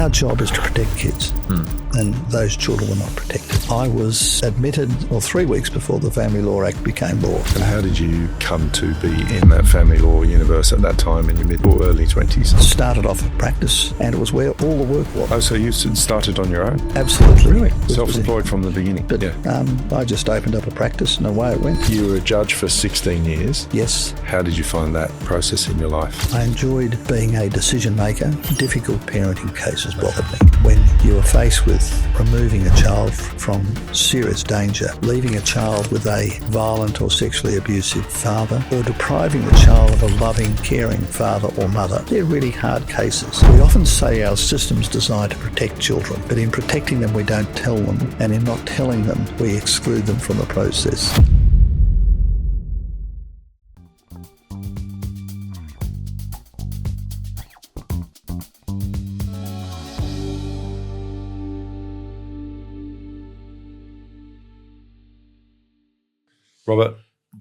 Our job is to protect kids, and those children were not protected. I was admitted 3 weeks before the Family Law Act became law. And how did you come to be in that family law universe at that time in your mid or early 20s? Started off at practice, and it was where all the work was. Oh, so you started on your own? Absolutely. Really? Self-employed from the beginning? But yeah. I just opened up a practice and away it went. You were a judge for 16 years? Yes. How did you find that process in your life? I enjoyed being a decision maker. Difficult parenting cases bothered me. When you are faced with removing a child from serious danger, leaving a child with a violent or sexually abusive father, or depriving the child of a loving, caring father or mother, they're really hard cases. We often say our system's designed to protect children, but in protecting them we don't tell them, and in not telling them we exclude them from the process. Robert,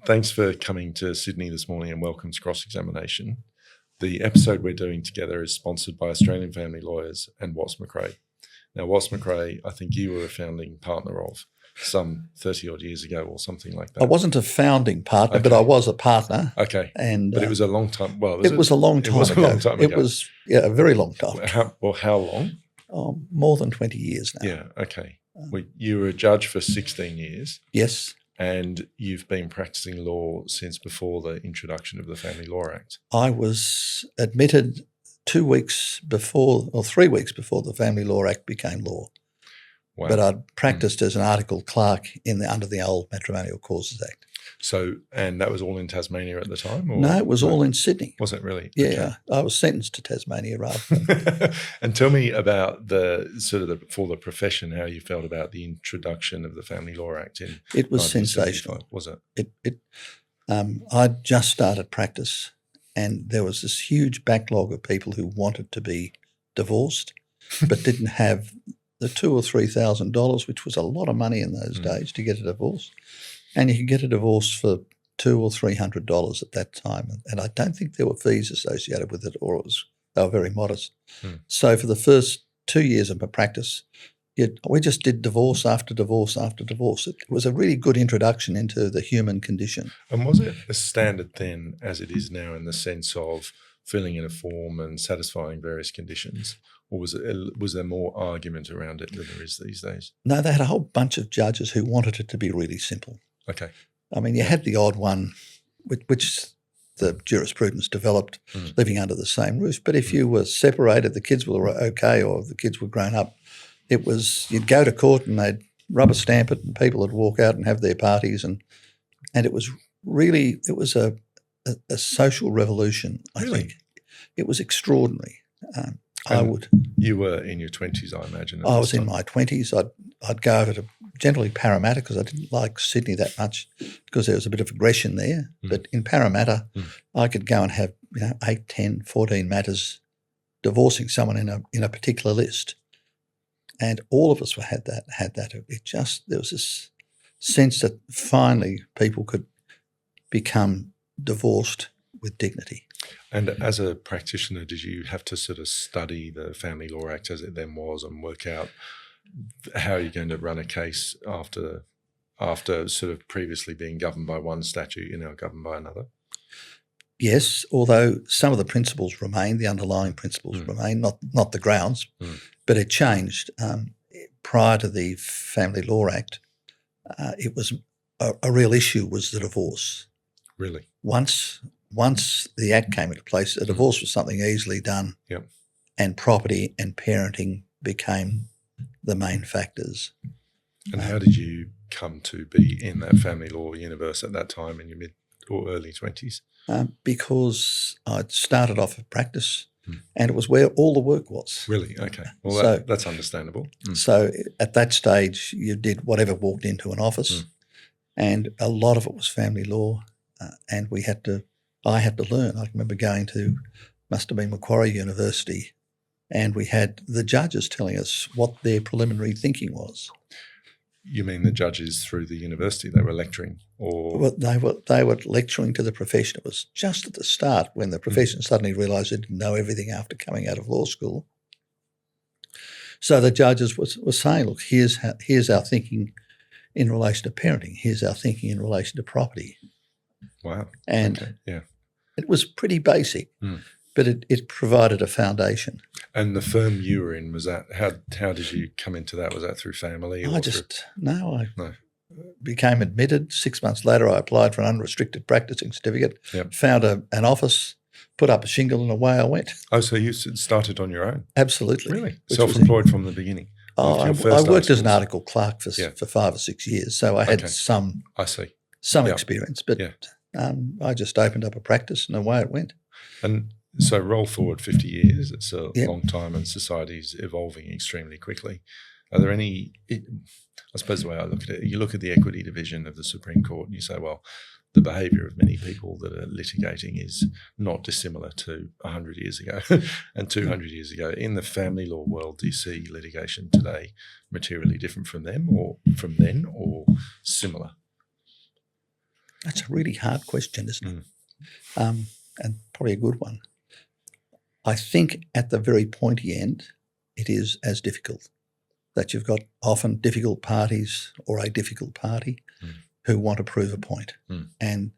thanks for coming to Sydney this morning and welcome to Cross-Examination. The episode we're doing together is sponsored by Australian Family Lawyers and Macquarie. Now, Macquarie, I think you were a founding partner of some 30 odd years ago or something like that. I wasn't a founding partner, but I was a partner. Okay. But it was a long time. Well, it was a long time ago. It was a very long time. How long? More than 20 years now. Yeah. Okay. You were a judge for 16 years. Yes. And you've been practicing law since before the introduction of the Family Law Act. I was admitted 2 weeks before or 3 weeks before the Family Law Act became law. Wow. But I'd practiced as an article clerk under the old Matrimonial Causes Act. So, and that was all in Tasmania at the time? Or? No, it was all in Sydney. Was it really? Yeah, okay. I was sentenced to Tasmania rather than. And tell me about for the profession, how you felt about the introduction of the Family Law Act in. It was sensational. Was it? I'd just started practice, and there was this huge backlog of people who wanted to be divorced, but didn't have the $2,000 or $3,000, which was a lot of money in those days to get a divorce. And you could get a divorce for $200 or $300 at that time. And I don't think there were fees associated with it, or they were very modest. So for the first 2 years of my practice, we just did divorce after divorce after divorce. It was a really good introduction into the human condition. And was it as standard then as it is now in the sense of filling in a form and satisfying various conditions? Or was there more argument around it than there is these days? No, they had a whole bunch of judges who wanted it to be really simple. Okay. I mean, you had the odd one, which the jurisprudence developed living under the same roof. But if you were separated, the kids were okay, or the kids were grown up, you'd go to court and they'd rubber stamp it, and people would walk out and have their parties, and it was a social revolution. I think it was extraordinary. You were in your 20s, I imagine. I was in my 20s. I'd go over to generally Parramatta because I didn't like Sydney that much because there was a bit of aggression there. But in Parramatta, I could go and have 8, 10, 14 matters divorcing someone in a particular list, and all of us had that. There was this sense that finally people could become divorced with dignity. And as a practitioner, did you have to sort of study the Family Law Act as it then was and work out how you're going to run a case after sort of previously being governed by one statute, you're now governed by another? Yes, although some of the principles remain, the underlying principles remain, not the grounds, but it changed. Prior to the Family Law Act, it was a real issue was the divorce. Really? Once the Act came into place, a divorce was something easily done, and property and parenting became the main factors. And how did you come to be in that family law universe at that time in your mid or early 20s? Because I'd started off at practice, and it was where all the work was. Really? Okay. Well, that's understandable. So at that stage, you did whatever walked into an office, and a lot of it was family law, and I had to learn. I remember going to, must have been Macquarie University, and we had the judges telling us what their preliminary thinking was. You mean the judges through the university? They were lecturing, or well, they were lecturing to the profession. It was just at the start when the profession suddenly realised they didn't know everything after coming out of law school. So the judges were saying, look, here's our thinking in relation to parenting. Here's our thinking in relation to property. Wow. And okay. Yeah. it was pretty basic, but it provided a foundation. And the firm you were in, was that, how did you come into that? Was that through family? I became admitted. 6 months later, I applied for an unrestricted practicing certificate, found an office, put up a shingle, and away I went. Oh, so you started on your own? Absolutely. Really? Self-employed from the beginning? I worked as an article clerk for 5 or 6 years, so I had some experience, but I just opened up a practice and away it went. And so roll forward 50 years, it's a long time and society's evolving extremely quickly. Are there any, I suppose the way I look at it, you look at the equity division of the Supreme Court and you say, well, the behaviour of many people that are litigating is not dissimilar to 100 years ago and 200 years ago. In the family law world, do you see litigation today materially different from them or from then or similar? That's a really hard question, isn't it? And probably a good one. I think at the very pointy end, it is as difficult, that you've got often difficult parties or a difficult party who want to prove a point. And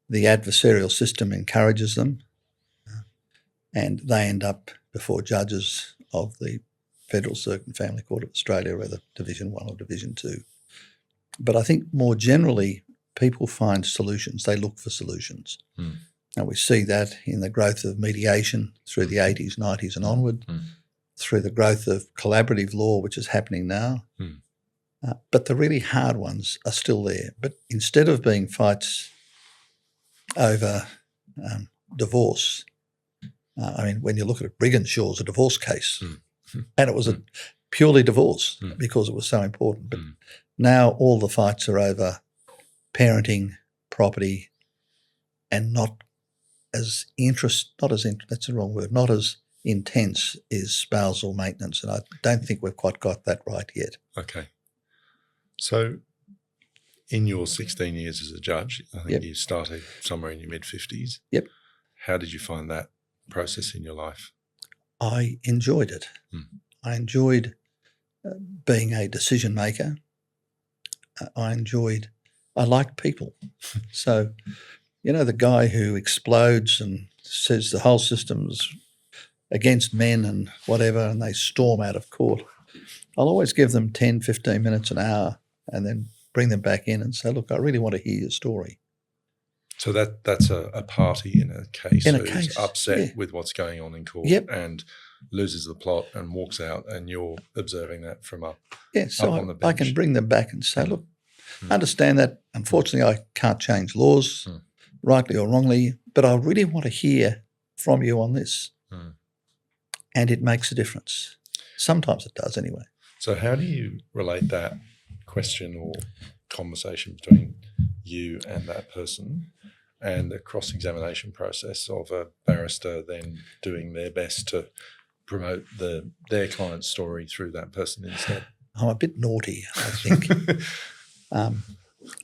the adversarial system encourages them and they end up before judges of the Federal Circuit and Family Court of Australia, whether Division 1 or Division 2. But I think more generally, people find solutions. They look for solutions. And we see that in the growth of mediation through the 80s, 90s and onward, through the growth of collaborative law, which is happening now. But the really hard ones are still there. But instead of being fights over divorce, I mean, when you look at Brigginshaw's a divorce case, and it was a purely divorce because it was so important. But now all the fights are over parenting, property, and not as intense is spousal maintenance. And I don't think we've quite got that right yet. Okay. So in your 16 years as a judge, I think you started somewhere in your mid-50s. Yep. How did you find that process in your life? I enjoyed it. I enjoyed being a decision maker. I liked people. So, you know, the guy who explodes and says the whole system's against men and whatever, and they storm out of court. I'll always give them 10, 15 minutes, an hour, and then bring them back in and say, look, I really want to hear your story. So that's a party in a case who's upset with what's going on in court and loses the plot and walks out, and you're observing that from up on the bench. I can bring them back and say, look, understand that unfortunately I can't change laws, rightly or wrongly, but I really want to hear from you on this. And it makes a difference. Sometimes it does anyway. So how do you relate that question or conversation between you and that person and the cross-examination process of a barrister then doing their best to promote their client's story through that person instead? I'm a bit naughty, I think.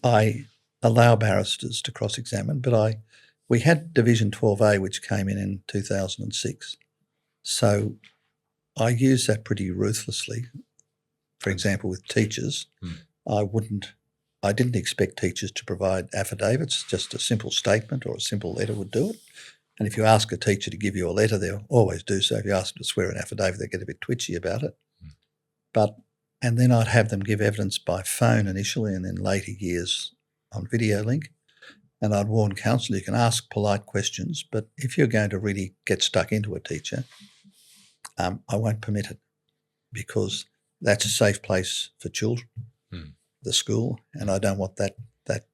I allow barristers to cross-examine, but we had Division 12A, which came in 2006. So I use that pretty ruthlessly. For example, with teachers, I didn't expect teachers to provide affidavits. Just a simple statement or a simple letter would do it. And if you ask a teacher to give you a letter, they'll always do so. If you ask them to swear an affidavit, they get a bit twitchy about it. And then I'd have them give evidence by phone initially, and then later years on video link. And I'd warn counsel, you can ask polite questions, but if you're going to really get stuck into a teacher, I won't permit it, because that's a safe place for children, the school, and I don't want that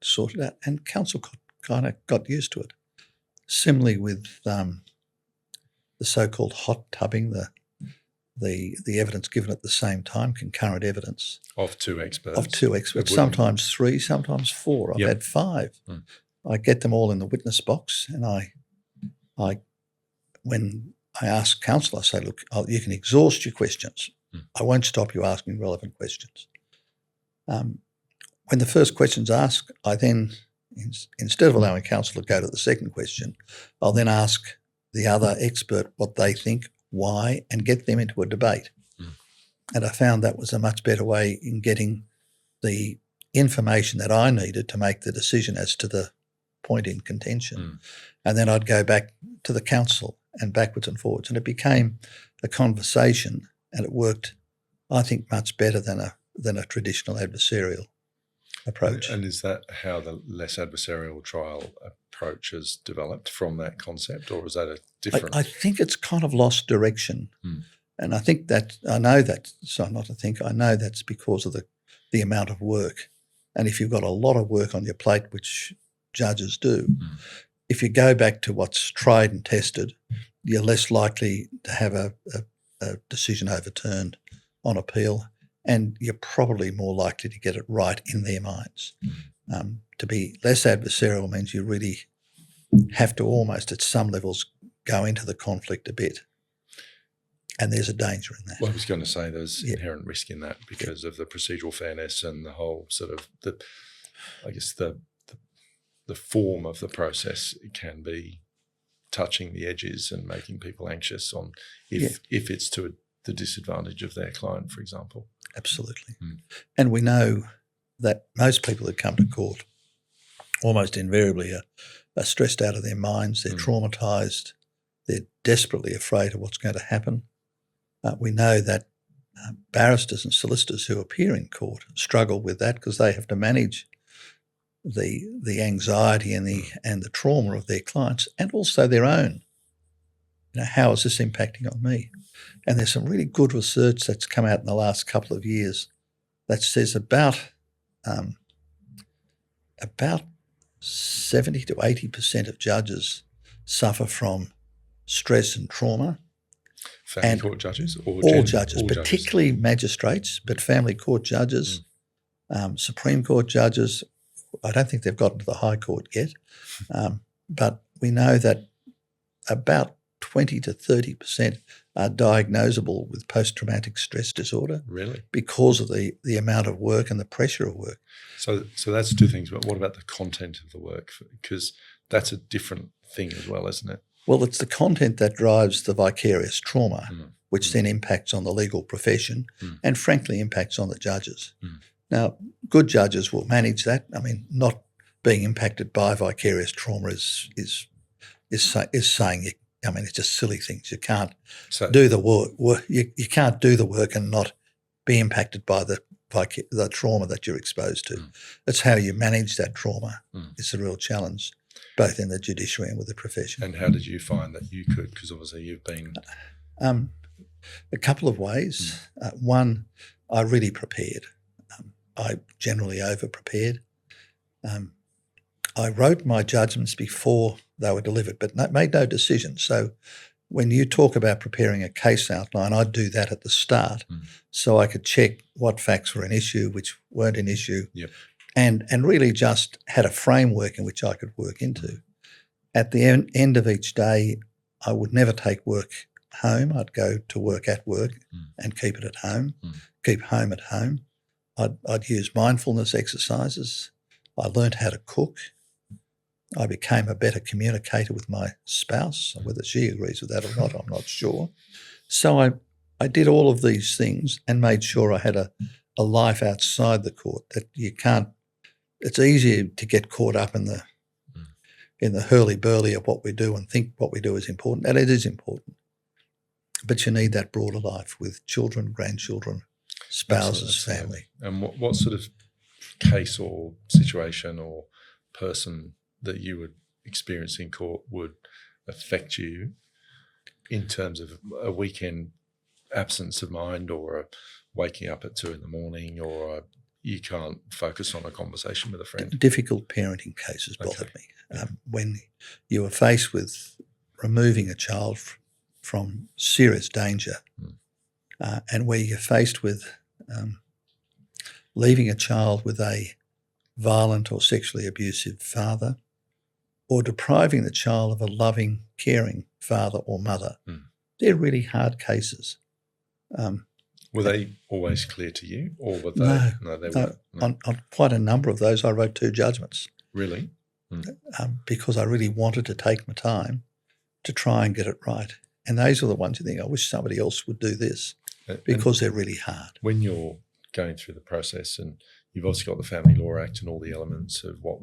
sorted out. And counsel kind of got used to it. Similarly with the so-called hot tubbing, the evidence given at the same time, concurrent evidence. Of two experts, sometimes 3, sometimes 4. I've had 5. I get them all in the witness box, and when I ask counsel, I say, look, you can exhaust your questions. I won't stop you asking relevant questions. When the first question's asked, I then, instead of allowing counsel to go to the second question, I'll then ask the other expert what they think, why, and get them into a debate. And I found that was a much better way in getting the information that I needed to make the decision as to the point in contention. And then I'd go back to the counsel and backwards and forwards. And it became a conversation, and it worked, I think, much better than a traditional adversarial approach. And is that how the less adversarial trial approach has developed from that concept, or is that a different? I think it's kind of lost direction. And I think that, I know that's because of the amount of work. And if you've got a lot of work on your plate, which judges do, if you go back to what's tried and tested, you're less likely to have a decision overturned on appeal, and you're probably more likely to get it right in their minds. To be less adversarial means you really have to almost at some levels go into the conflict a bit. And there's a danger in that. Well, I was going to say there's inherent risk in that because of the procedural fairness and the whole sort of the form of the process. It can be touching the edges and making people anxious on if it's to the disadvantage of their client, for example. Absolutely. And we know that most people that come to court almost invariably are stressed out of their minds. They're traumatised. They're desperately afraid of what's going to happen. We know that barristers and solicitors who appear in court struggle with that because they have to manage the anxiety and the trauma of their clients, and also their own. How is this impacting on me? And there's some really good research that's come out in the last couple of years that says about 70 to 80% of judges suffer from stress and trauma. Family court judges? Or all judges, particularly magistrates, but family court judges, Supreme Court judges. I don't think they've gotten to the High Court yet, but we know that about 20 to 30% are diagnosable with post-traumatic stress disorder. Really? Because of the amount of work and the pressure of work. So that's two things, but what about the content of the work? Because that's a different thing as well, isn't it? Well, it's the content that drives the vicarious trauma, which then impacts on the legal profession and frankly impacts on the judges. Now, good judges will manage that. I mean, not being impacted by vicarious trauma is saying, I mean, it's just silly things. You can't do the work. You can't do the work and not be impacted by the trauma that you're exposed to. It's how you manage that trauma. It's a real challenge, both in the judiciary and with the profession. And how did you find that you could? Because obviously you've been... a couple of ways. One, I really prepared. I generally over-prepared. I wrote my judgments before they were delivered, but made no decisions. So when you talk about preparing a case outline, I'd do that at the start so I could check what facts were an issue, which weren't an issue, and really just had a framework in which I could work into. At the end of each day, I would never take work home. I'd go to work at work and keep it at home, keep home at home. I'd use mindfulness exercises. I learned how to cook. I became a better communicator with my spouse. Whether she agrees with that or not, I'm not sure. So I did all of these things and made sure I had a life outside the court. That you can't. It's easy to get caught up in the hurly-burly of what we do and think what we do is important, and it is important. But you need that broader life with children, grandchildren, spouses, family. And what sort of case or situation or person that you would experience in court would affect you in terms of a weekend absence of mind, or a waking up at 2 a.m, or you can't focus on a conversation with a friend? Difficult parenting cases bothered me. When you are faced with removing a child from serious danger, and where you're faced with leaving a child with a violent or sexually abusive father, or depriving the child of a loving, caring father or mother, they're really hard cases. Were they always clear to you, or were they? No, they weren't. No. On quite a number of those, I wrote 2 judgments. Really? Because I really wanted to take my time to try and get it right. And those are the ones you think, I wish somebody else would do this. because they're really hard. When you're going through the process, and you've also got the Family Law Act and all the elements of what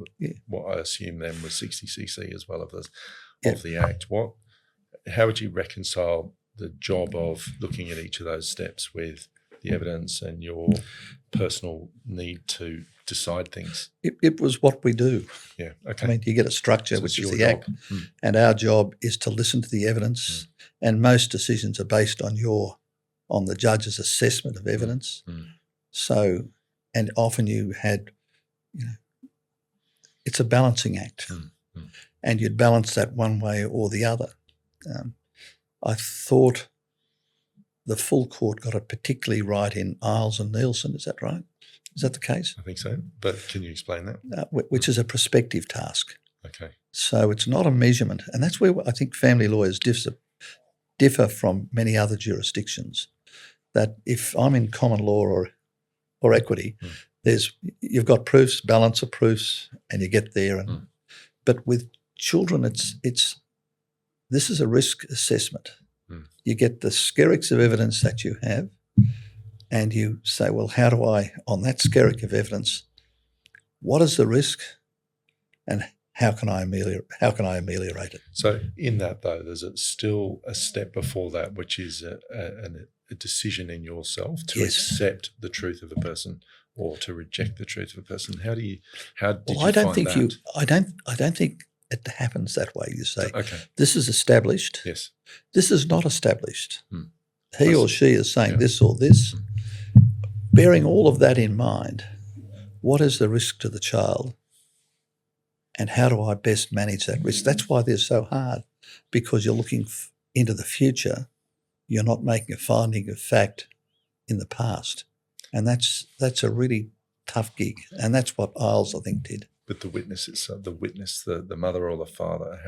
I assume then was 60cc as well of the Act, how would you reconcile the job of looking at each of those steps with the evidence and your personal need to decide things? It was what we do. Yeah, okay. I mean, you get a structure, which is the job. Act, and our job is to listen to the evidence, and most decisions are based on the judge's assessment of evidence. So, and often you had, it's a balancing act, and you'd balance that one way or the other. I thought the full court got it particularly right in Isles and Nielsen. Is that right? Is that the case? I think so. But can you explain that? Which is a prospective task. Okay. So it's not a measurement. And that's where I think family lawyers differ from many other jurisdictions. That if I'm in common law or equity, you've got proofs, balance of proofs, and you get there. But with children, this is a risk assessment. You get the skerricks of evidence that you have, and you say, well, how do I, on that skerrick of evidence, what is the risk, and how can I ameliorate it? So in that, though, there's still a step before that, which is a decision in yourself to accept the truth of a person or to reject the truth of a person. How did you find that? I don't think it happens that way. You say, okay, this is established. Yes. This is not established. He or she is saying this or this. Bearing all of that in mind, what is the risk to the child, and how do I best manage that risk? That's why they're so hard, because you're looking into the future. You're not making a finding of fact in the past, and that's a really tough gig, and that's what Isles, I think, did. But the witness itself, the mother or the father,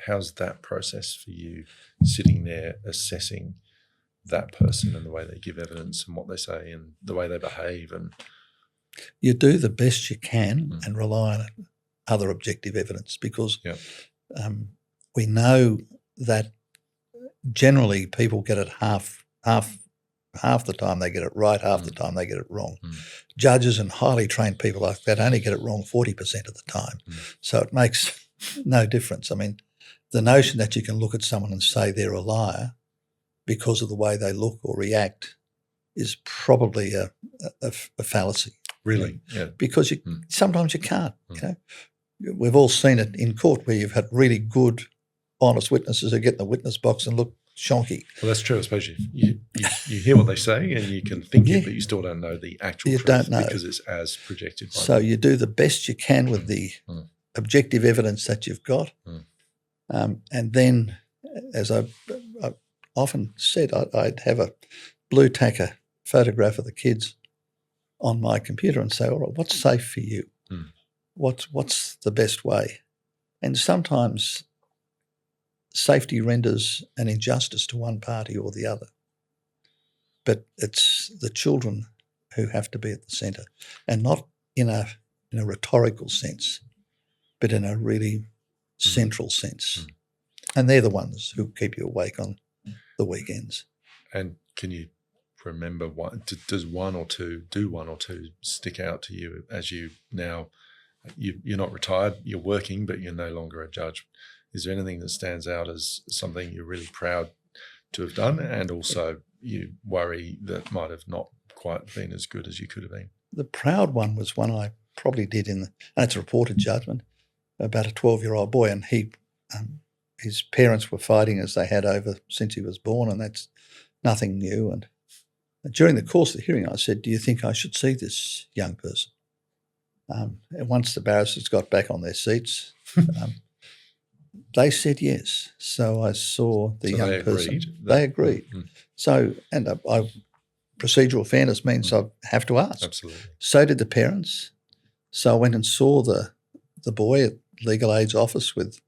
how's that process for you, sitting there assessing that person and the way they give evidence and what they say and the way they behave? And you do the best you can and rely on other objective evidence, because we know that generally people get it half the time they get it right, half the time they get it wrong. Judges and highly trained people like that only get it wrong 40% of the time. So it makes no difference. I mean, the notion that you can look at someone and say they're a liar because of the way they look or react is probably a fallacy. Really? Yeah. Because sometimes you can't. We've all seen it in court where you've had really good, honest witnesses who get in the witness box and look shonky. Well, that's true. I suppose you hear what they say and you can think it, but you still don't know the actual truth. Don't know. Because it's as projected by So you do the best you can with the objective evidence that you've got. And then, as I've often said, I'd have a blue tacker photograph of the kids on my computer and say, all right, what's safe for you? What's the best way? And sometimes safety renders an injustice to one party or the other. But it's the children who have to be at the centre, and not in a rhetorical sense, but in a really central sense. And they're the ones who keep you awake on the weekends. And can you remember do one or two stick out to you as you now, you're not retired, you're working, but you're no longer a judge? Is there anything that stands out as something you're really proud to have done, and also you worry that might have not quite been as good as you could have been? The proud one was one I probably did and it's a reported judgment about a 12-year-old boy, and his parents were fighting as they had over since he was born, and that's nothing new. And during the course of the hearing, I said, do you think I should see this young person? And once the barristers got back on their seats, they said yes. So I saw the young person. They agreed. So, and procedural fairness means I have to ask. Absolutely. So did the parents. So I went and saw the boy at Legal Aid's office with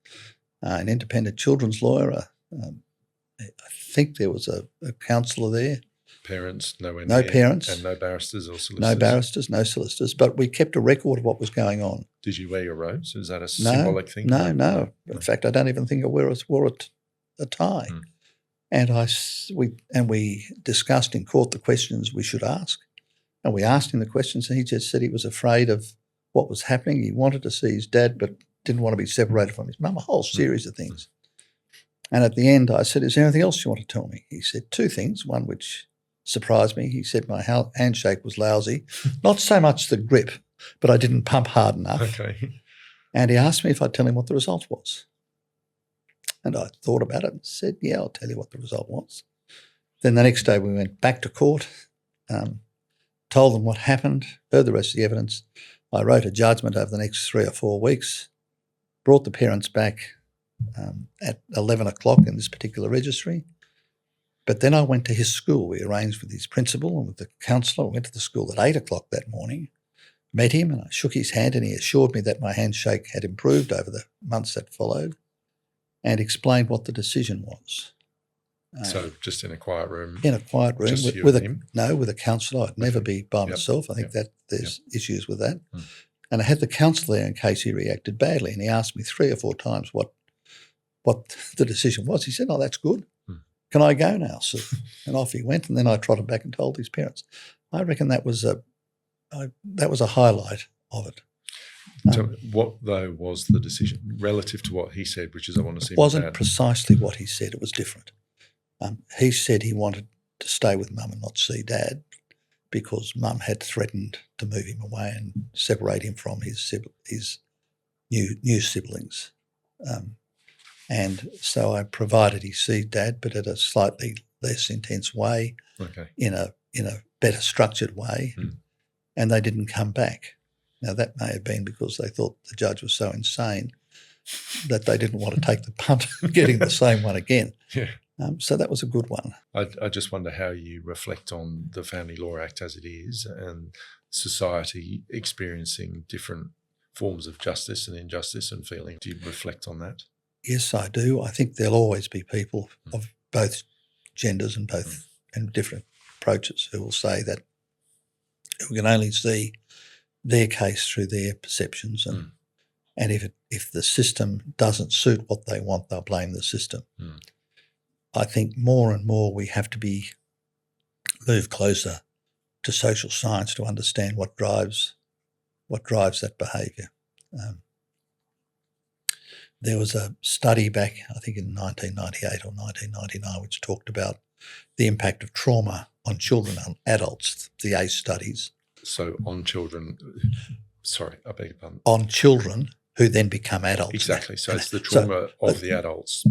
an independent children's lawyer. I think there was a counsellor there. Parents, no parents. And no barristers or solicitors? No barristers, no solicitors. But we kept a record of what was going on. Did you wear your robes? Is that a symbolic thing? No. In fact, I don't even think I wore a tie. And we discussed in court the questions we should ask. And we asked him the questions, and he just said he was afraid of what was happening. He wanted to see his dad but didn't want to be separated from his mum, a whole series of things. And at the end I said, is there anything else you want to tell me? He said two things, one which surprised me. He said my handshake was lousy, not so much the grip, but I didn't pump hard enough. Okay. And he asked me if I'd tell him what the result was. And I thought about it and said, yeah, I'll tell you what the result was. Then the next day we went back to court, told them what happened, heard the rest of the evidence. I wrote a judgment over the next 3 or 4 weeks, brought the parents back at 11 o'clock in this particular registry. But then I went to his school. We arranged with his principal and with the counsellor. I went to the school at 8 o'clock that morning, met him, and I shook his hand, and he assured me that my handshake had improved over the months that followed and explained what the decision was. So just in a quiet room? In a quiet room. Just with him? No, with a counsellor. I'd never be by myself. I think that there's issues with that. And I had the counsellor there in case he reacted badly, and he asked me 3 or 4 times what the decision was. He said, oh, that's good. Can I go now? So, and off he went, and then I trotted back and told his parents. I reckon that was a highlight of it. So what, though, was the decision relative to what he said, which is I want to see It wasn't my dad? Precisely what he said. It was different. He said he wanted to stay with mum and not see dad because mum had threatened to move him away and separate him from his new siblings. And so I provided he see dad, but at a slightly less intense way, in a better structured way, and they didn't come back. Now, that may have been because they thought the judge was so insane that they didn't want to take the punt of getting the same one again. Yeah. So that was a good one. I just wonder how you reflect on the Family Law Act as it is and society experiencing different forms of justice and injustice and feeling. Do you reflect on that? Yes, I do. I think there'll always be people of both genders and different approaches who will say that we can only see their case through their perceptions, and if the system doesn't suit what they want, they'll blame the system. I think more and more we have to move closer to social science to understand what drives that behaviour. There was a study back, I think in 1998 or 1999, which talked about the impact of trauma on children and adults, the ACE studies. So on children, sorry, I beg your pardon. On children who then become adults. Exactly. So it's the trauma of the adults.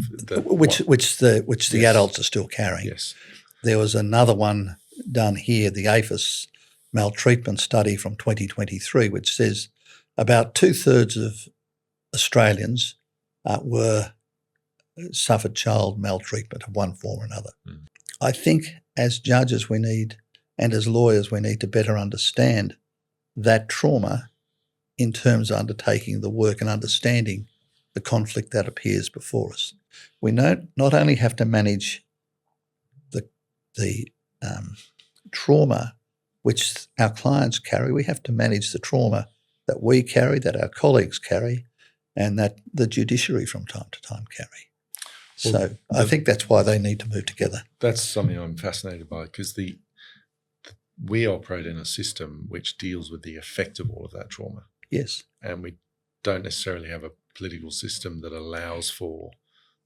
Which the adults are still carrying. Yes. There was another one done here, the IFAS Maltreatment Study from 2023, which says about 2/3 of Australians suffered child maltreatment of one form or another. I think as judges we need, and as lawyers we need to better understand that trauma in terms of undertaking the work and understanding the conflict that appears before us. We not only have to manage the trauma which our clients carry, we have to manage the trauma that we carry, that our colleagues carry, and that the judiciary from time to time carry. So I think that's why they need to move together. That's something I'm fascinated by because we operate in a system which deals with the effect of all of that trauma. Yes. And we don't necessarily have a political system that allows for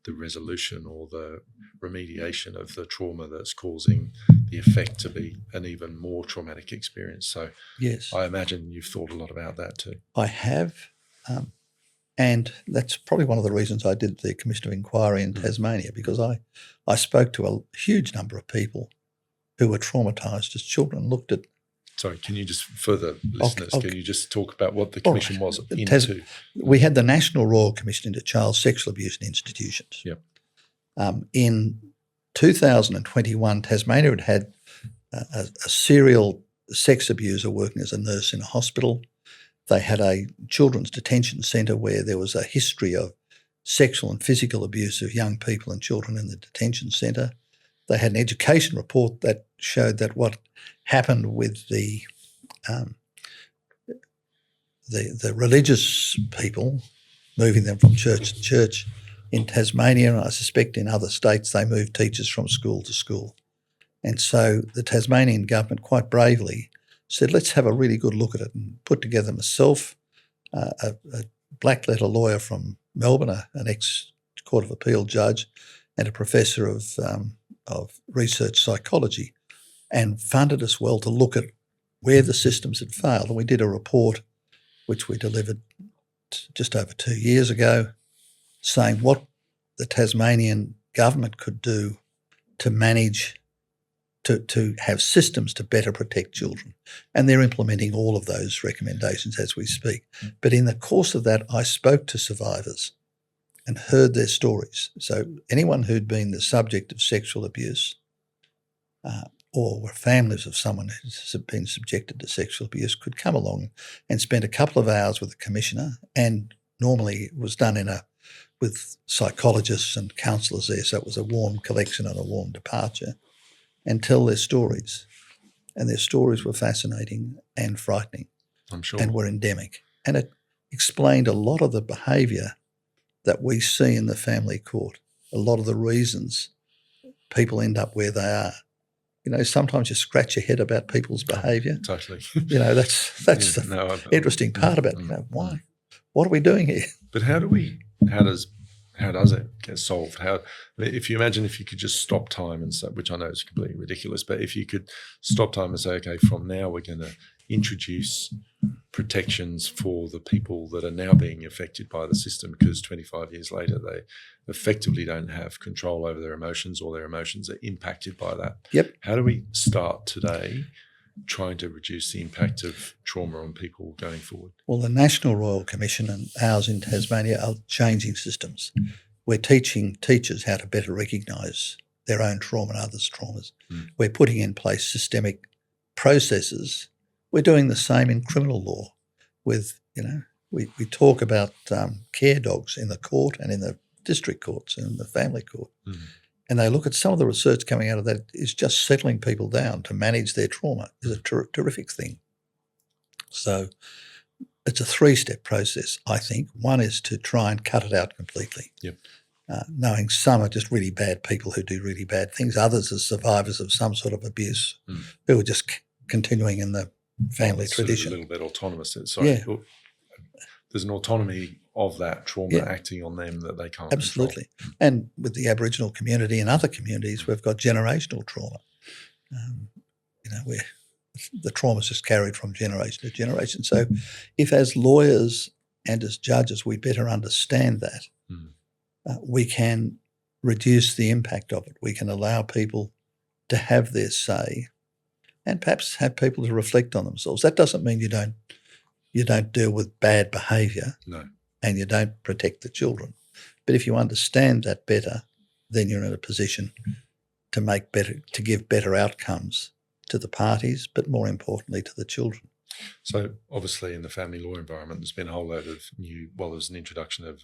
the resolution or the remediation of the trauma that's causing the effect to be an even more traumatic experience. So yes, I imagine you've thought a lot about that too. I have. And that's probably one of the reasons I did the Commission of Inquiry in Tasmania, because I spoke to a huge number of people who were traumatised as children, looked at... Sorry, can you just, for the listeners, can you just talk about what the Commission was into? We had the National Royal Commission into Child Sexual Abuse in Institutions. Yep. In 2021, Tasmania had a serial sex abuser working as a nurse in a hospital. They had a children's detention centre where there was a history of sexual and physical abuse of young people and children in the detention centre. They had an education report that showed that what happened with the religious people, moving them from church to church, In Tasmania, and I suspect in other states, they moved teachers from school to school. And so the Tasmanian government quite bravely said, let's have a really good look at it, and put together myself, a black letter lawyer from Melbourne, an ex-Court of Appeal judge, and a professor of research psychology, and funded us well to look at where the systems had failed. And we did a report which we delivered just over 2 years ago, saying what the Tasmanian government could do to manage, to have systems to better protect children. And they're implementing all of those recommendations as we speak. But in the course of that, I spoke to survivors and heard their stories. So anyone who'd been the subject of sexual abuse or were families of someone who's been subjected to sexual abuse could come along and spend a couple of hours with the commissioner, and normally it was done with psychologists and counsellors there, so it was a warm collection and a warm departure, and tell their stories. And their stories were fascinating and frightening, I'm sure, and were endemic. And it explained a lot of the behaviour that we see in the family court, a lot of the reasons people end up where they are. You know, sometimes you scratch your head about people's behaviour. Totally. You know, that's the interesting part about it. You know, why? What are we doing here? But how does it get solved? If you imagine if you could just stop time and say, which I know is completely ridiculous, but if you could stop time and say, okay, from now we're going to introduce protections for the people that are now being affected by the system, because 25 years later they effectively don't have control over their emotions, or their emotions are impacted by that. Yep. How do we start today trying to reduce the impact of trauma on people going forward? Well, the National Royal Commission and ours in Tasmania are changing systems. We're teaching teachers how to better recognise their own trauma and others' traumas. We're putting in place systemic processes. We're doing the same in criminal law with, you know, we talk about care dogs in the court and in the district courts and in the family court. And they look at some of the research coming out of that is just settling people down to manage their trauma is a terrific thing. So it's a 3-step process, I think. One is to try and cut it out completely. Yep. Knowing some are just really bad people who do really bad things, others are survivors of some sort of abuse who are just continuing in the family tradition. A little bit autonomous. Sorry. Yeah. There's an autonomy of that trauma acting on them that they can't Absolutely. control. And with the Aboriginal community and other communities, we've got generational trauma. You know, where the trauma's just carried from generation to generation. So if as lawyers and as judges we better understand that, we can reduce the impact of it. We can allow people to have their say and perhaps have people to reflect on themselves. That doesn't mean you don't deal with bad behaviour. No. And you don't protect the children. But if you understand that better, then you're in a position to give better outcomes to the parties, but more importantly to the children. So obviously in the family law environment, there's been a whole load of there's an introduction of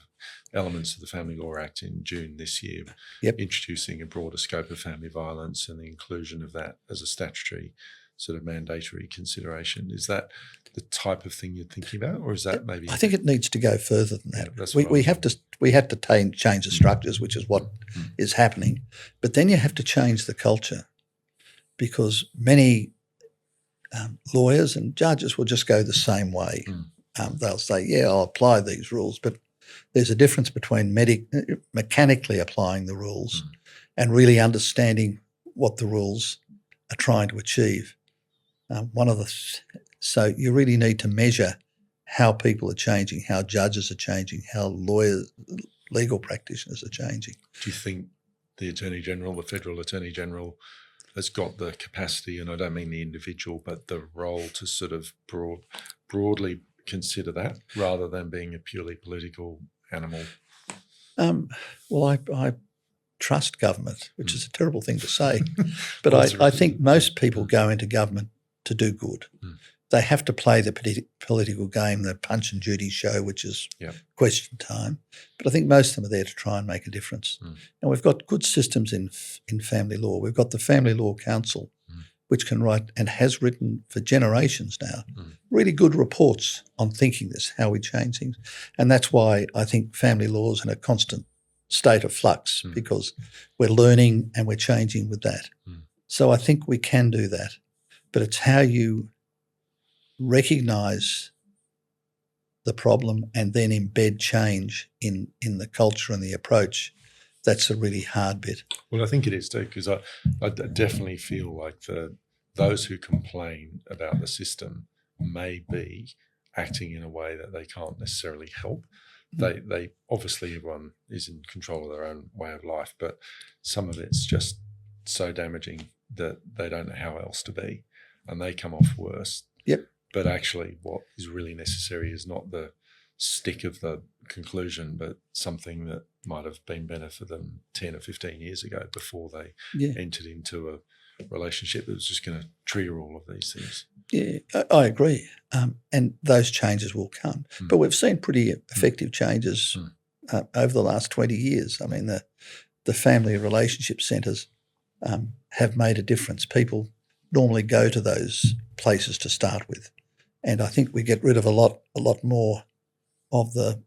elements of the Family Law Act in June this year, introducing a broader scope of family violence and the inclusion of that as a statutory sort of mandatory consideration. Is that the type of thing you're thinking about, or is that maybe? I think it needs to go further than that. That's we have to change the structures, which is what is happening. But then you have to change the culture, because many lawyers and judges will just go the same way. They'll say, yeah, I'll apply these rules, but there's a difference between mechanically applying the rules and really understanding what the rules are trying to achieve. So you really need to measure how people are changing, how judges are changing, how lawyers, legal practitioners are changing. Do you think the Attorney General, the Federal Attorney General, has got the capacity, and I don't mean the individual, but the role to sort of broadly consider that rather than being a purely political animal? Well, I trust government, which is a terrible thing to say, but I think most people go into government to do good. They have to play the political game, the Punch and Judy show, which is question time. But I think most of them are there to try and make a difference. And we've got good systems in family law. We've got the Family Law Council, which can write and has written for generations now really good reports on thinking this, how we change things. And that's why I think family law is in a constant state of flux because we're learning and we're changing with that. So I think we can do that, but it's how you recognise the problem and then embed change in the culture and the approach. That's a really hard bit. Well, I think it is too, because I definitely feel like those who complain about the system may be acting in a way that they can't necessarily help. They obviously, everyone is in control of their own way of life, but some of it's just so damaging that they don't know how else to be, and they come off worse. Yep. But actually what is really necessary is not the stick of the conclusion, but something that might have been better for them 10 or 15 years ago before they entered into a relationship that was just going to trigger all of these things. Yeah, I agree. And those changes will come. But we've seen pretty effective changes over the last 20 years. I mean, the family relationship centres have made a difference. People normally go to those places to start with. And I think we get rid of a lot more of the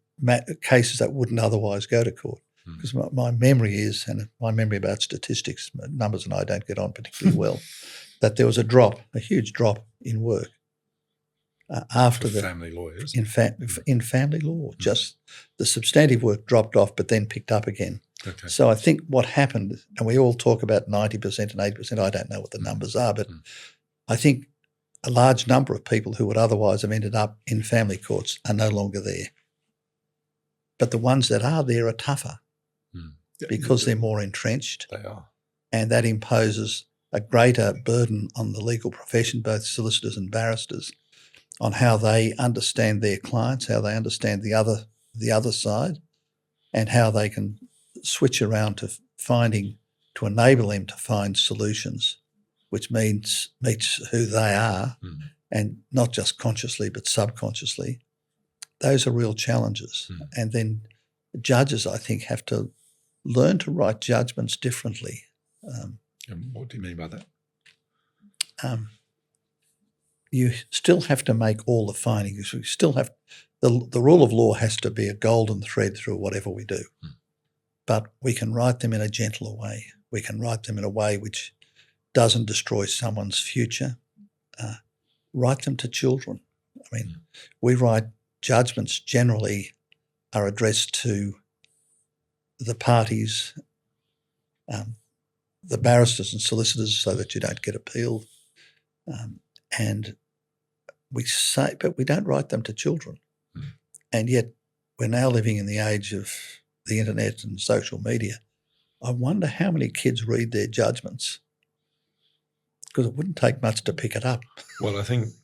cases that wouldn't otherwise go to court. Because my memory is, and my memory about statistics, numbers and I don't get on particularly well, that there was a huge drop in work after the family lawyers. In family law, just the substantive work dropped off, but then picked up again. Okay. So I think what happened, and we all talk about 90% and 80%. I don't know what the numbers are, but I think a large number of people who would otherwise have ended up in family courts are no longer there. But the ones that are there are tougher because they're more entrenched. They are. And that imposes a greater burden on the legal profession, both solicitors and barristers, on how they understand their clients, how they understand the other side, and how they can switch around to enable them to find solutions, which meets who they are, and not just consciously but subconsciously. Those are real challenges. And then judges, I think, have to learn to write judgments differently. And what do you mean by that? You still have to make all the findings. We still have the rule of law has to be a golden thread through whatever we do. But we can write them in a gentler way. We can write them in a way which doesn't destroy someone's future. Write them to children. I mean, we write judgments generally are addressed to the parties, the barristers and solicitors, so that you don't get appealed. And but we don't write them to children. And yet we're now living in the age of the internet and social media. I wonder how many kids read their judgments, because it wouldn't take much to pick it up. Well, I think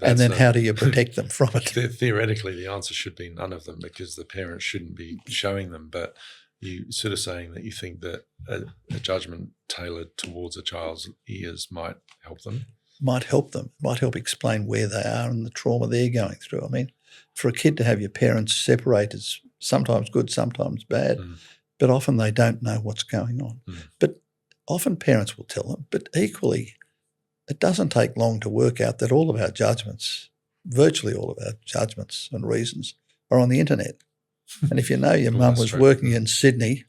and then how do you protect them from it? Theoretically, the answer should be none of them, because the parents shouldn't be showing them. But you sort of saying that you think that a judgment tailored towards a child's ears might help them? Might help them, might help explain where they are and the trauma they're going through. I mean, for a kid to have your parents separate is sometimes good, sometimes bad, but often they don't know what's going on. But often parents will tell them, but equally it doesn't take long to work out that all of our judgments, virtually all of our judgments and reasons, are on the internet. And if you know your mum was working in Sydney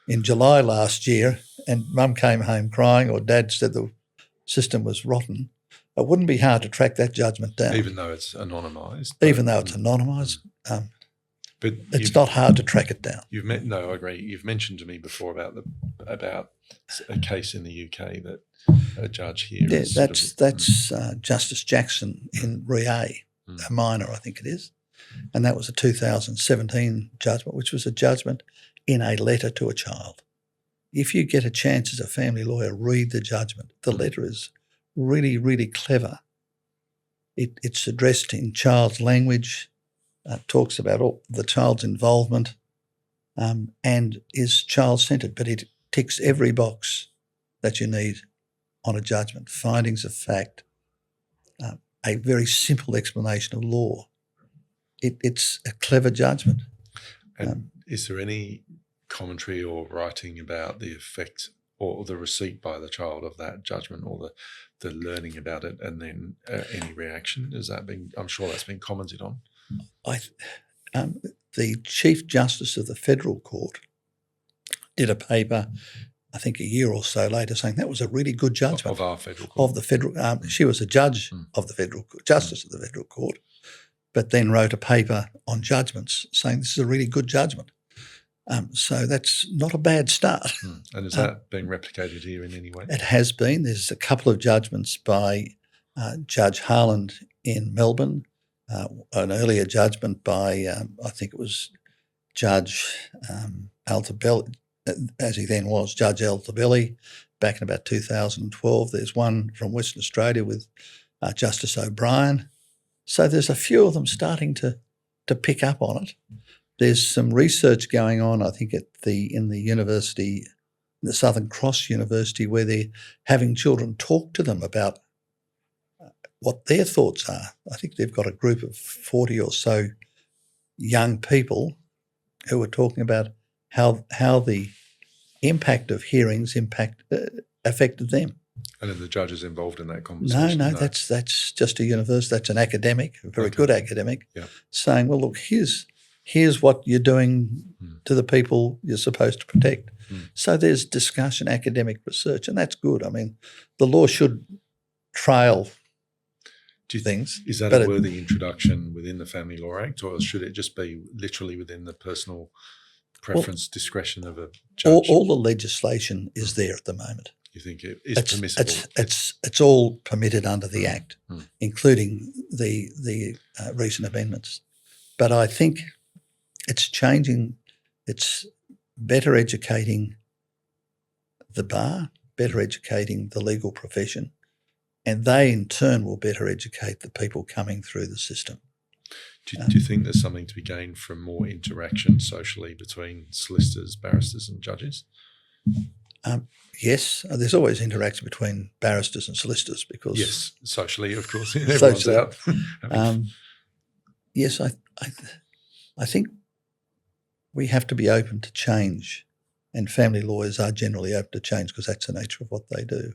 in July last year and mum came home crying, or dad said the system was rotten, it wouldn't be hard to track that judgment down. Even though it's anonymised. But it's not hard to track it down. No, I agree. You've mentioned to me before about a case in the UK that a judge here. Yeah, that's Justice Jackson in Rie, a minor, I think it is, and that was a 2017 judgment, which was a judgment in a letter to a child. If you get a chance as a family lawyer, read the judgment. The letter is really, really clever. It's addressed in child's language. Talks about all the child's involvement and is child-centred, but it ticks every box that you need on a judgment. Findings of fact, a very simple explanation of law. It's a clever judgment. And is there any commentary or writing about the effect or the receipt by the child of that judgment, or the learning about it, and then any reaction? I'm sure that's been commented on. The Chief Justice of the Federal Court did a paper, I think a year or so later, saying that was a really good judgment. Of our federal court. Of the federal, she was a judge of the federal court, justice of the federal court, but then wrote a paper on judgments saying this is a really good judgment. So that's not a bad start. And is that being replicated here in any way? It has been. There's a couple of judgments by Judge Harland in Melbourne, an earlier judgment by, I think it was Judge Altobelli, as he then was, Judge Altobelli, back in about 2012. There's one from Western Australia with Justice O'Brien. So there's a few of them starting to pick up on it. There's some research going on, I think, in the university, the Southern Cross University, where they're having children talk to them about what their thoughts are. I think they've got a group of 40 or so young people who are talking about how the impact of hearings affected them. And are the judges involved in that conversation? No, that's just a university. That's an academic, a very good academic, saying, well, look, here's what you're doing to the people you're supposed to protect. So there's discussion, academic research, and that's good. I mean, the law should trail things. Is that a worthy introduction within the Family Law Act, or should it just be literally within the personal preference, discretion of a judge? All the legislation is there at the moment. You think it is permissible? It's all permitted under the Act, including the recent amendments. But I think it's changing. It's better educating the bar, better educating the legal profession, and they in turn will better educate the people coming through the system. Do you think there's something to be gained from more interaction socially between solicitors, barristers and judges? Yes, there's always interaction between barristers and solicitors because... Yes, socially, of course. Everyone's out. Yes, I think we have to be open to change, and family lawyers are generally open to change because that's the nature of what they do.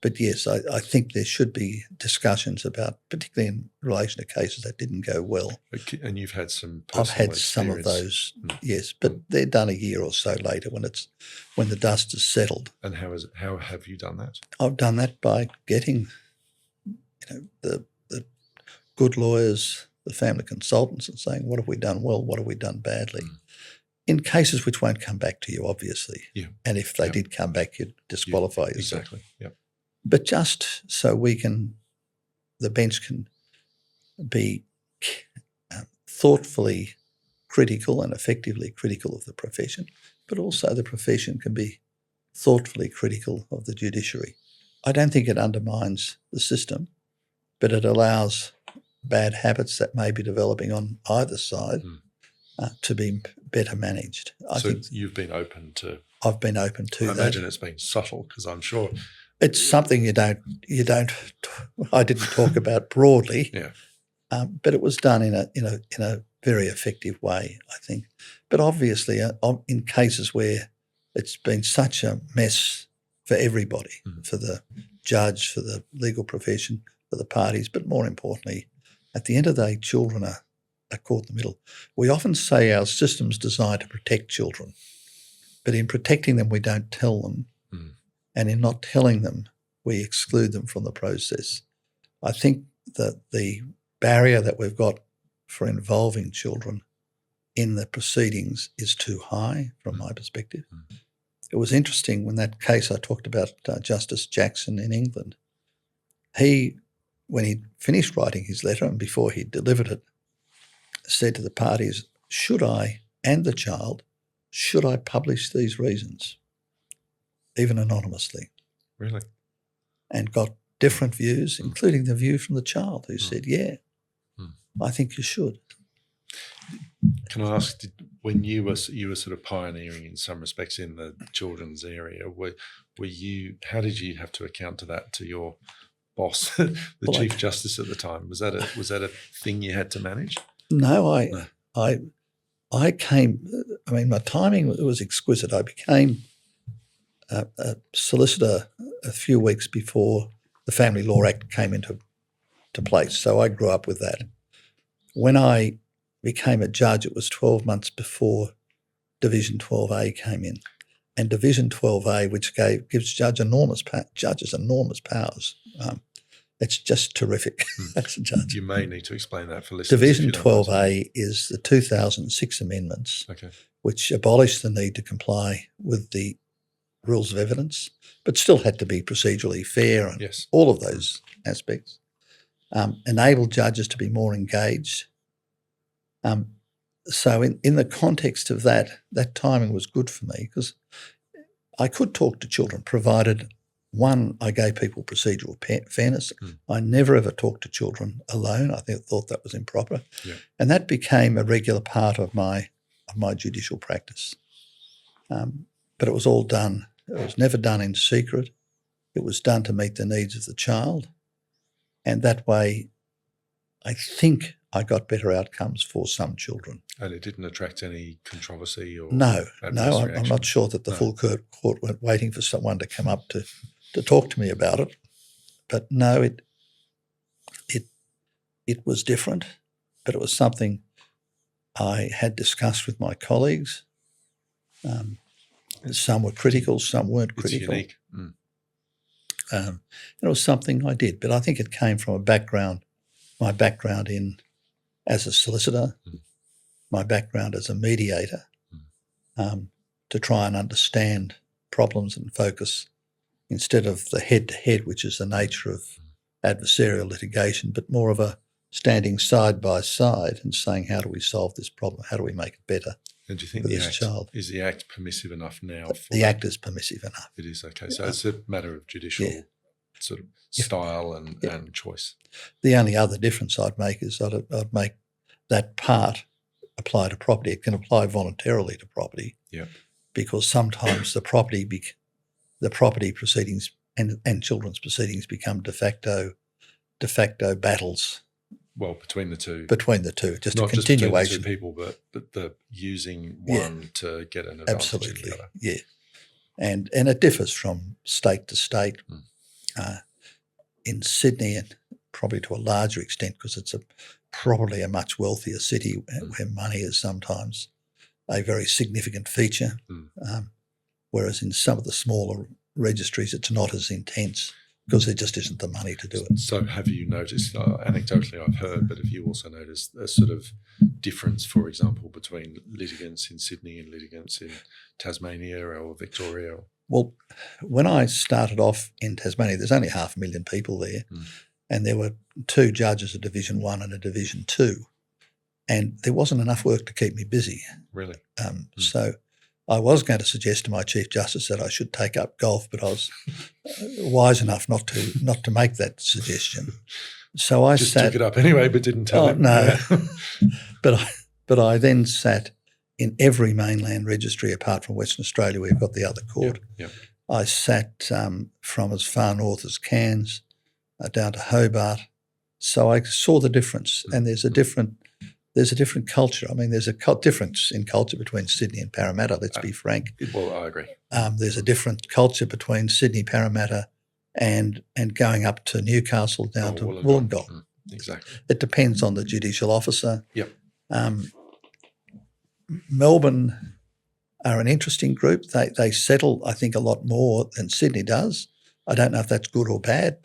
But yes, I think there should be discussions about, particularly in relation to cases that didn't go well. And you've had some I've had experience. some of those, yes, but they're done a year or so later when the dust has settled. And how have you done that? I've done that by getting, the good lawyers, the family consultants, and saying, what have we done well, what have we done badly? In cases which won't come back to you, obviously. Yeah. And if they did come back, you'd disqualify yourself. Exactly, yeah. But just so the bench can be thoughtfully critical and effectively critical of the profession, but also the profession can be thoughtfully critical of the judiciary. I don't think it undermines the system, but it allows bad habits that may be developing on either side to be better managed. You've been open to... I've been open to that. I imagine it's been subtle because I'm sure... It's something you don't. I didn't talk about broadly, but it was done in a very effective way, I think. But obviously, in cases where it's been such a mess for everybody, for the judge, for the legal profession, for the parties, but more importantly, at the end of the day, children are caught in the middle. We often say our system's designed to protect children, but in protecting them, we don't tell them. And in not telling them, we exclude them from the process. I think that the barrier that we've got for involving children in the proceedings is too high from my perspective. It was interesting when that case I talked about, Justice Jackson in England, when he finished writing his letter and before he delivered it, said to the parties, should I publish these reasons? Even anonymously. Really? And got different views, including the view from the child who said, I think you should. Can I ask, when you were sort of pioneering in some respects in the children's area, were you? How did you have to account to that to your boss, the Chief Justice at the time? Was that a thing you had to manage? No, I came. I mean, my timing was exquisite. I became a solicitor a few weeks before the Family Law Act came into place, so I grew up with that. When I became a judge, it was 12 months before Division 12A came in. and Division 12A, which gives judges enormous powers. It's just terrific as a judge. You may need to explain that for listeners. Division 12A is the 2006 amendments, which abolished the need to comply with the rules of evidence, but still had to be procedurally fair and all of those aspects. Enabled judges to be more engaged. So in the context of that timing was good for me because I could talk to children provided, one, I gave people procedural fairness. I never ever talked to children alone. I thought that was improper. Yeah. And that became a regular part of my judicial practice. But it was all done. It was never done in secret. It was done to meet the needs of the child. And that way, I think I got better outcomes for some children. And it didn't attract any controversy or No, I'm not sure that the full court weren't waiting for someone to come up to talk to me about it. But no, it was different, but it was something I had discussed with my colleagues. Some were critical, some weren't critical. It's unique. And it was something I did, but I think it came from my background as a solicitor, my background as a mediator, to try and understand problems and focus instead of the head-to-head, which is the nature of adversarial litigation, but more of a standing side by side and saying, how do we solve this problem? How do we make it better? And do you think is the Act permissive enough now? The Act is permissive enough. It is, okay. So it's a matter of judicial sort of style and choice. The only other difference I'd make is I'd make that part apply to property. It can apply voluntarily to property because sometimes the property proceedings and children's proceedings become de facto battles. Well, between the two, just not a continuation. Not just between the two people, but the using one to get an advantage. Absolutely, and it differs from state to state. In Sydney, and probably to a larger extent, because it's probably a much wealthier city where money is sometimes a very significant feature, whereas in some of the smaller registries, it's not as intense. Because there just isn't the money to do it. So have you noticed, anecdotally I've heard, but have you also noticed a sort of difference, for example, between litigants in Sydney and litigants in Tasmania or Victoria? Well, when I started off in Tasmania, there's only 500,000 people there, and there were 2 judges, a Division 1 and a Division 2, and there wasn't enough work to keep me busy. Really? So I was going to suggest to my Chief Justice that I should take up golf, but I was wise enough not to make that suggestion. So I just took it up anyway, but didn't tell him. No, but I then sat in every mainland registry apart from Western Australia, where we've got the other court. I sat from as far north as Cairns down to Hobart, so I saw the difference, and there's a different culture. I mean, there's a difference in culture between Sydney and Parramatta, let's be frank. Well, I agree. There's a different culture between Sydney, Parramatta and going up to Newcastle down to Wollongong. Exactly. It depends on the judicial officer. Yep. Melbourne are an interesting group. They settle, I think, a lot more than Sydney does. I don't know if that's good or bad,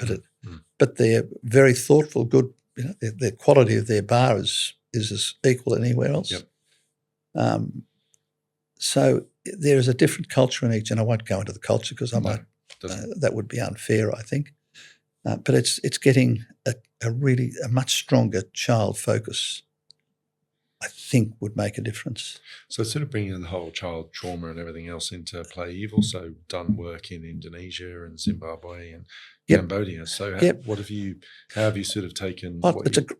but they're very thoughtful, good. You know, the quality of their bar is as equal to anywhere else. Yep. So there is a different culture in each, and I won't go into the culture because that would be unfair, I think. But it's getting a much stronger child focus, I think, would make a difference. So sort of bringing in the whole child trauma and everything else into play, you've also done work in Indonesia and Zimbabwe and Cambodia. So how have you sort of taken?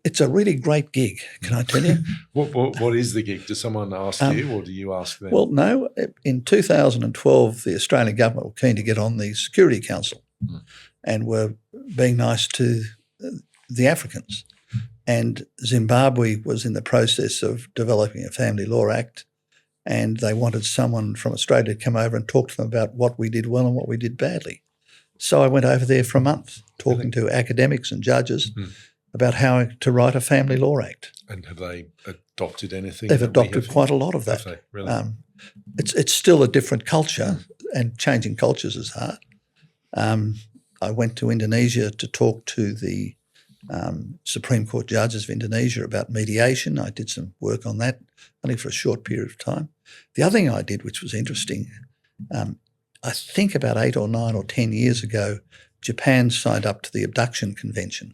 It's a really great gig, can I tell you? What is the gig? Does someone ask you, or do you ask them? Well, no. In 2012, the Australian government were keen to get on the Security Council and were being nice to the Africans. And Zimbabwe was in the process of developing a Family Law Act, and they wanted someone from Australia to come over and talk to them about what we did well and what we did badly. So I went over there for a month talking to academics and judges about how to write a Family Law Act. And have they adopted anything? They've adopted quite a lot of that. Have they? Really? It's still a different culture, and changing cultures is hard. I went to Indonesia to talk to the Supreme Court judges of Indonesia about mediation. I did some work on that, only for a short period of time. The other thing I did, which was interesting, I think about 8 or 9 or 10 years ago, Japan signed up to the Abduction Convention,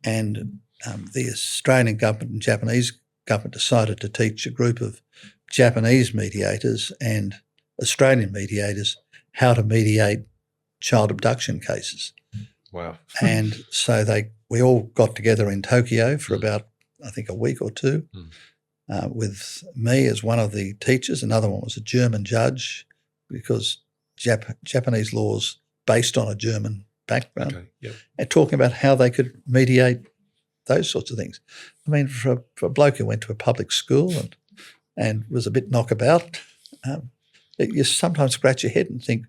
and the Australian government and Japanese government decided to teach a group of Japanese mediators and Australian mediators how to mediate child abduction cases. Wow. And so we all got together in Tokyo for about, I think, a week or two with me as one of the teachers. Another one was a German judge, because Japanese law's based on a German background, Okay. Yep. and talking about how they could mediate those sorts of things. I mean, for a bloke who went to a public school and was a bit knockabout, you sometimes scratch your head and think,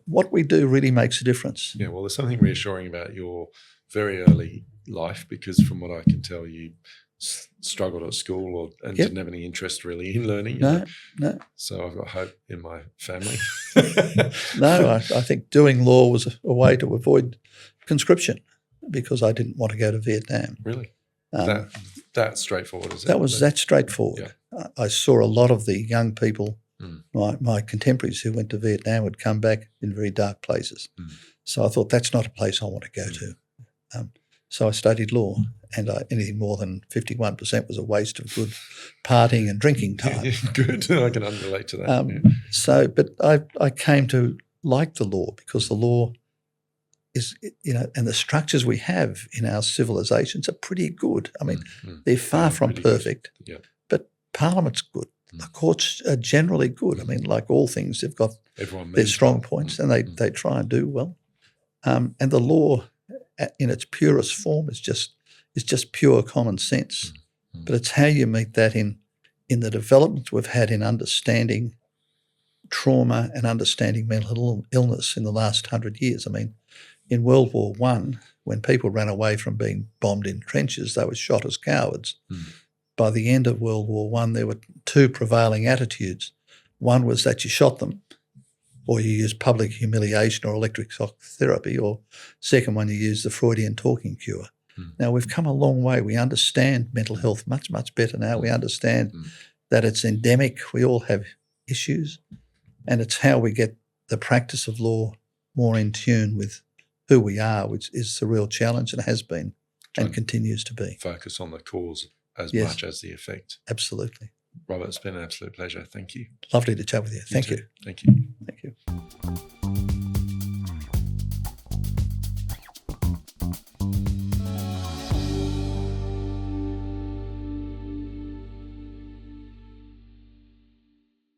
what we do really makes a difference. Yeah, well, there's something reassuring about your very early life, because from what I can tell, you struggled at school and didn't have any interest really in learning. No. So I've got hope in my family. No, I think doing law was a way to avoid conscription, because I didn't want to go to Vietnam. Really? That straightforward, is it? That was that straightforward. Yeah. I saw a lot of the young people, my contemporaries who went to Vietnam, would come back in very dark places. So I thought, that's not a place I want to go to. So I studied law, and anything more than 51% was a waste of good partying and drinking time. Good. I can relate to that. But I came to like the law, because the law is, and the structures we have in our civilizations are pretty good. I mean, they're far from perfect, but Parliament's good. The courts are generally good. I mean, like all things, they've got their strong points, and they try and do well. And the law, in its purest form, is just pure common sense. But it's how you meet that in the developments we've had in understanding trauma and understanding mental illness in the last 100 years. I mean, in World War I, when people ran away from being bombed in trenches, they were shot as cowards. By the end of World War I, there were 2 prevailing attitudes. One was that you shot them, or you used public humiliation or electric shock therapy, or second one, you used the Freudian talking cure. Now, we've come a long way. We understand mental health much, much better now. We understand that it's endemic. We all have issues, and it's how we get the practice of law more in tune with who we are, which is the real challenge, and has been and continues to be. Focus on the cause as much as the effect. Absolutely. Robert, it's been an absolute pleasure. Thank you. Lovely to chat with you. Thank you. Thank you. Thank you.